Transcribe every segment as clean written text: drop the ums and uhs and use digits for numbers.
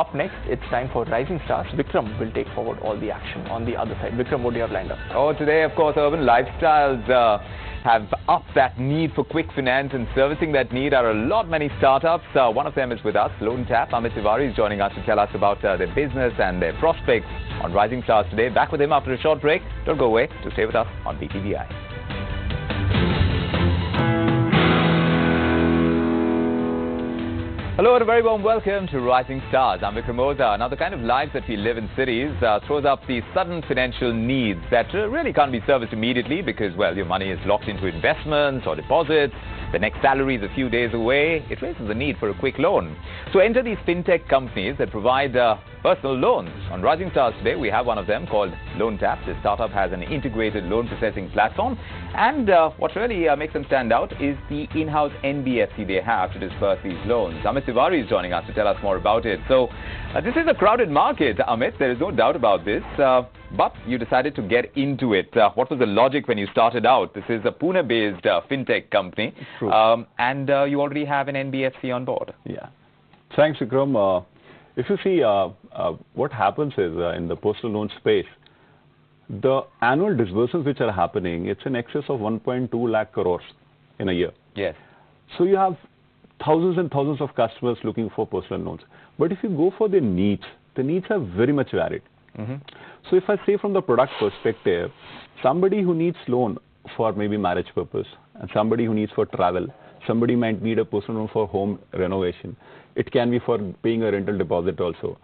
Up next, it's time for Rising Stars. Vikram will take forward all the action on the other side. Vikram, what do you have lined up? Oh, today, of course, urban lifestyles have upped that need for quick finance, and servicing that need are many startups. One of them is with us, LoanTap. BTVi is joining us to tell us about their business and their prospects on Rising Stars today. Back with him after a short break. Don't go away. To stay with us on BTVi. Hello and a very warm welcome to Rising Stars. I'm Vikram Oza. Now, the kind of lives that we live in cities throws up these sudden financial needs that really can't be serviced immediately because, well, your money is locked into investments or deposits. The next salary is a few days away. It raises the need for a quick loan. So enter these fintech companies that provide personal loans. On Rising Stars today, we have one of them called LoanTap. This startup has an integrated loan processing platform. And what really makes them stand out is the in-house NBFC they have to disburse these loans. BTVi is joining us to tell us more about it. So this is a crowded market, Amit. There is no doubt about this. But you decided to get into it. What was the logic when you started out? This is a Pune-based fintech company. True. And you already have an NBFC on board. Yeah. Thanks, Vikram. If you see what happens is in the personal loan space, the annual disbursements which are happening, it's in excess of 1.2 lakh crores in a year. Yes. So you have thousands and thousands of customers looking for personal loans. But if you go for the needs are very much varied. Mm-hmm. So if I say from the product perspective, somebody who needs loan for maybe marriage purpose, and somebody who needs for travel, somebody might need a personal loan for home renovation. It can be for paying a rental deposit also.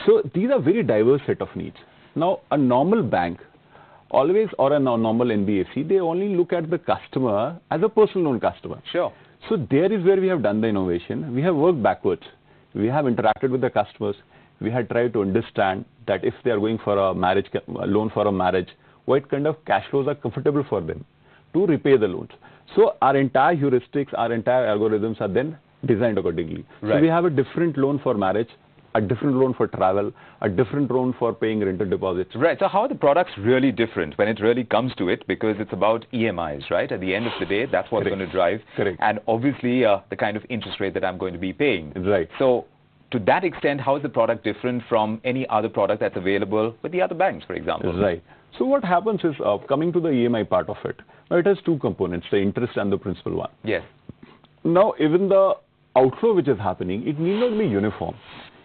So these are very diverse set of needs. Now, a normal bank always, or a normal NBFC, they only look at the customer as a personal loan customer. Sure. So there is where we have done the innovation. We have worked backwards. We have interacted with the customers. We have tried to understand that if they are going for a loan for a marriage, what kind of cash flows are comfortable for them to repay the loans. So our entire heuristics, our entire algorithms are then designed accordingly. Right. So we have a different loan for marriage, a different loan for travel, a different loan for paying rental deposits. Right. So how are the products really different when it really comes to it? Because it's about EMIs, right? At the end of the day, that's what's going to drive. Correct. And obviously, the kind of interest rate that I'm going to be paying. Right. So to that extent, how is the product different from any other product that's available with the other banks, for example? Right. So what happens is, coming to the EMI part of it, now it has two components, the interest and the principal one. Yes. Now, even the outflow which is happening, it need not be uniform.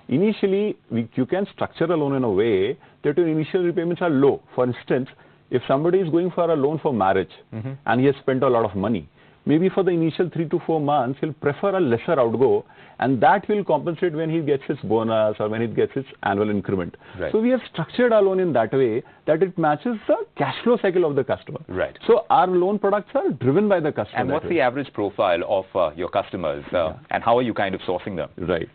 Initially, you can structure a loan in a way that your initial repayments are low. For instance, if somebody is going for a loan for marriage, mm-hmm. and he has spent a lot of money, maybe for the initial 3 to 4 months, he'll prefer a lesser outgo, and that will compensate when he gets his bonus or when he gets his annual increment. Right. So we have structured our loan in that way that it matches the cash flow cycle of the customer. Right. So our loan products are driven by the customer. And what's the average profile of your customers, and how are you kind of sourcing them? Right.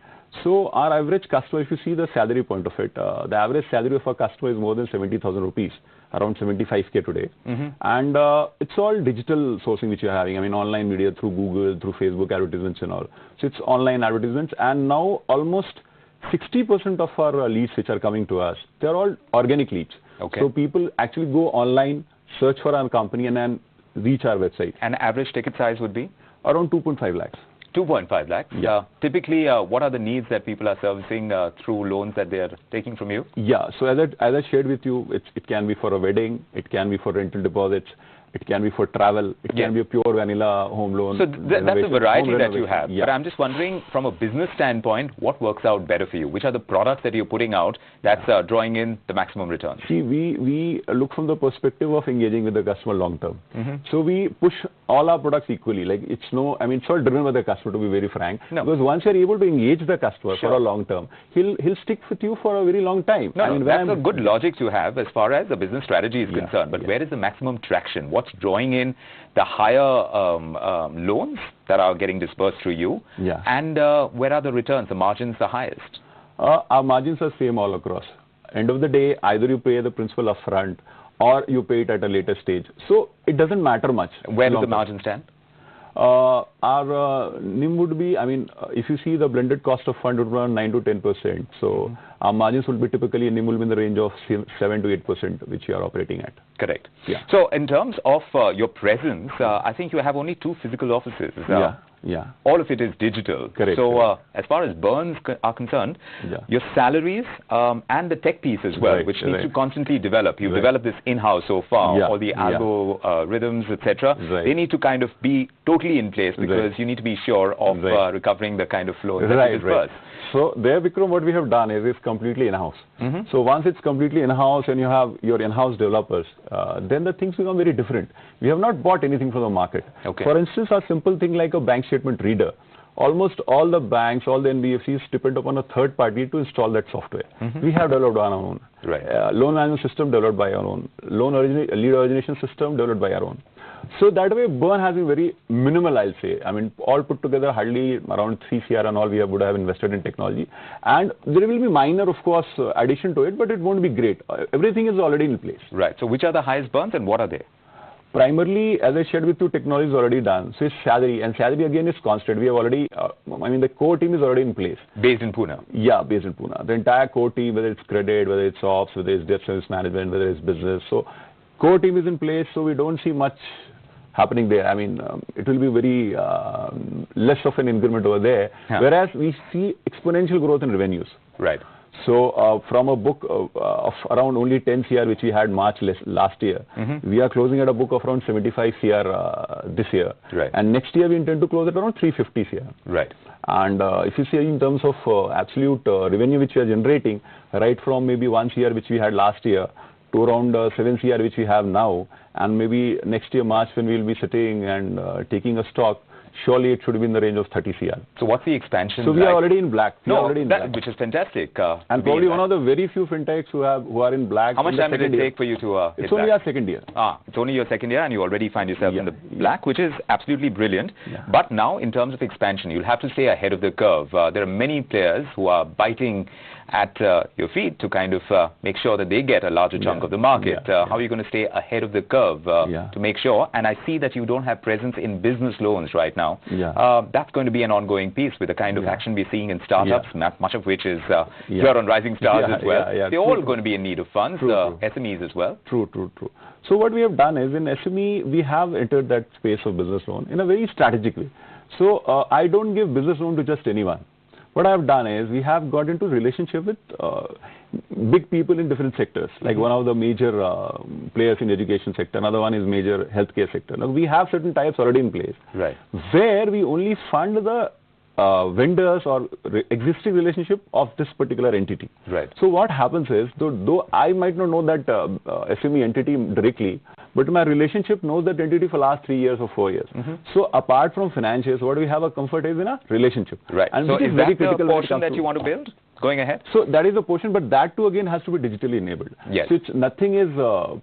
So our average customer, if you see the salary point of it, the average salary of a customer is more than 70,000 rupees, around 75K today. Mm-hmm. And it's all digital sourcing which you're having. I mean, online media through Google, through Facebook advertisements and all. So it's online advertisements. And now almost 60% of our leads which are coming to us, they're all organic leads. Okay. So people actually go online, search for our company and then reach our website. And average ticket size would be? Around 2.5 lakhs. 2.5 lakhs. Yeah. Typically, what are the needs that people are servicing through loans that they are taking from you? Yeah. So as I shared with you, it can be for a wedding, it can be for rental deposits, it can be for travel, it can be a pure vanilla home loan. So that's a variety that you have. Yeah. But I'm just wondering, from a business standpoint, what works out better for you? Which are the products that you're putting out that's drawing in the maximum returns? See, we look from the perspective of engaging with the customer long term. Mm-hmm. So we push all our products equally. Like it's all driven by the customer, to be very frank. No. Because once you're able to engage the customer Sure. for a long term, he'll stick with you for a very long time. No, that's a good logic to have as far as the business strategy is concerned. But where is the maximum traction? What's drawing in the higher loans that are getting disbursed through you? Yeah. And where are the returns, the margins the highest? Our margins are same all across. End of the day, either you pay the principal upfront or you pay it at a later stage. So it doesn't matter much. Where does the margin stand? Our NIM would be, if you see the blended cost of fund would be around 9 to 10%. So our margins will be typically in the range of 7 to 8%, which we are operating at. Correct. Yeah. So in terms of your presence, I think you have only 2 physical offices. Yeah. All of it is digital. Correct. So as far as burns are concerned, your salaries and the tech piece as well, which needs to constantly develop. You've developed this in-house so far, all the algorithms, etc. They need to kind of be totally in place because you need to be sure of recovering the kind of flow that you disperse. So there, Vikram, what we have done is it's completely in-house. So once it's completely in-house and you have your in-house developers, then the things become very different. We have not bought anything from the market. For instance, a simple thing like a bank statement reader. Almost all the banks, all the NBFCs depend upon a third party to install that software. We have developed on our own. Loan management system developed by our own. Lead origination system developed by our own. So that way, burn has been very minimal, I'll say. I mean, all put together, hardly around 3 CR and all we would have invested in technology. And there will be minor, of course, addition to it, but it won't be great. Everything is already in place. Right. So which are the highest burns and what are they? Primarily, as I shared with you, technology is already done. So it's salary, and salary again is constant. We have already, the core team is already in place. Based in Pune? Yeah, based in Pune. The entire core team, whether it's credit, whether it's ops, whether it's debt service management, whether it's business. So core team is in place, so we don't see much happening there. I mean, it will be very less of an increment over there, whereas we see exponential growth in revenues. Right. So from a book of around only 10 CR, which we had March last year, we are closing at a book of around 75 CR this year. Right. And next year we intend to close at around 350 CR. Right. And if you see in terms of absolute revenue which we are generating, right from maybe 1 CR which we had last year to around 7 CR which we have now, and maybe next year March when we will be sitting and taking a stock, surely it should be in the range of 30 CR. So what's the expansion? So we are already in black. Which is fantastic. And probably one of the very few fintechs who are in black. How much time did it take for you to It's only our second year. It's only your second year and you already find yourself in the black, which is absolutely brilliant. But now in terms of expansion, you'll have to stay ahead of the curve. There are many players who are biting at your feet to kind of make sure that they get a larger chunk of the market. How are you going to stay ahead of the curve to make sure? And I see that you don't have presence in business loans right now. That's going to be an ongoing piece with the kind of action we're seeing in startups, much of which is here on Rising Stars as well. They're all going to be in need of funds, SMEs as well. True. So what we have done is in SME, we have entered that space of business loan in a very strategic way. So I don't give business loan to just anyone. What I have done is we have got into relationship with big people in different sectors. Like one of the major players in education sector, another one is major healthcare sector. Now we have certain types already in place, where we only fund the vendors or existing relationship of this particular entity. So what happens is, though I might not know that SME entity directly, but my relationship knows that entity for last 3 years or 4 years. So apart from financials, what we have a comfort is in a relationship. And so is that the portion that you want to build going ahead? So that is a portion, but that too again has to be digitally enabled. So nothing is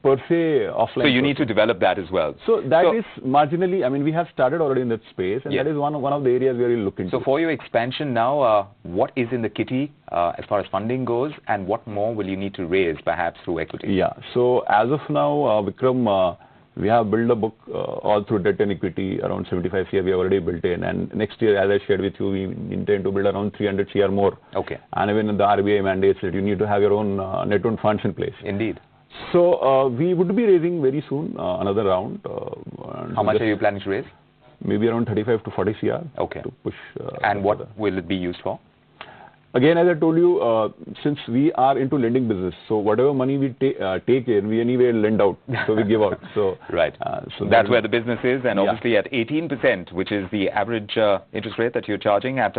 per se offline. So you need to develop that as well. So that is marginally, I mean, we have started already in that space, and that is one of the areas where we look into. So for your expansion now, what is in the kitty as far as funding goes, and what more will you need to raise perhaps through equity? So as of now, Vikram, we have built a book all through debt and equity, around 75 CR we have already built in, and next year, as I shared with you, we intend to build around 300 CR more. And even the RBI mandates that you need to have your own net owned funds in place. Indeed. So we would be raising very soon another round. How much are you planning to raise? Maybe around 35 to 40 CR to push. And what will it be used for? Again, as I told you, since we are into lending business, so whatever money we take in, we anyway lend out, so we give out. So so that's where the business is, and obviously at 18%, which is the average interest rate that you're charging at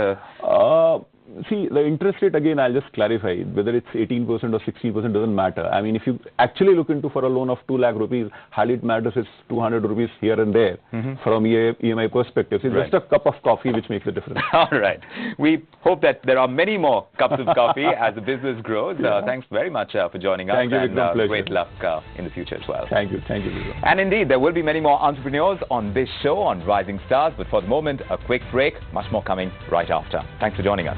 see, the interest rate, again, I'll just clarify, whether it's 18% or 16% doesn't matter. I mean, if you actually look into for a loan of 2 lakh rupees, hardly it matters it's 200 rupees here and there from EMI perspective. It's just a cup of coffee which makes a difference. All right. We hope that there are many more cups of coffee as the business grows. Thanks very much for joining us. Thank you, and great luck in the future as well. Thank you. And indeed, there will be many more entrepreneurs on this show on Rising Stars, but for the moment, a quick break. Much more coming right after. Thanks for joining us.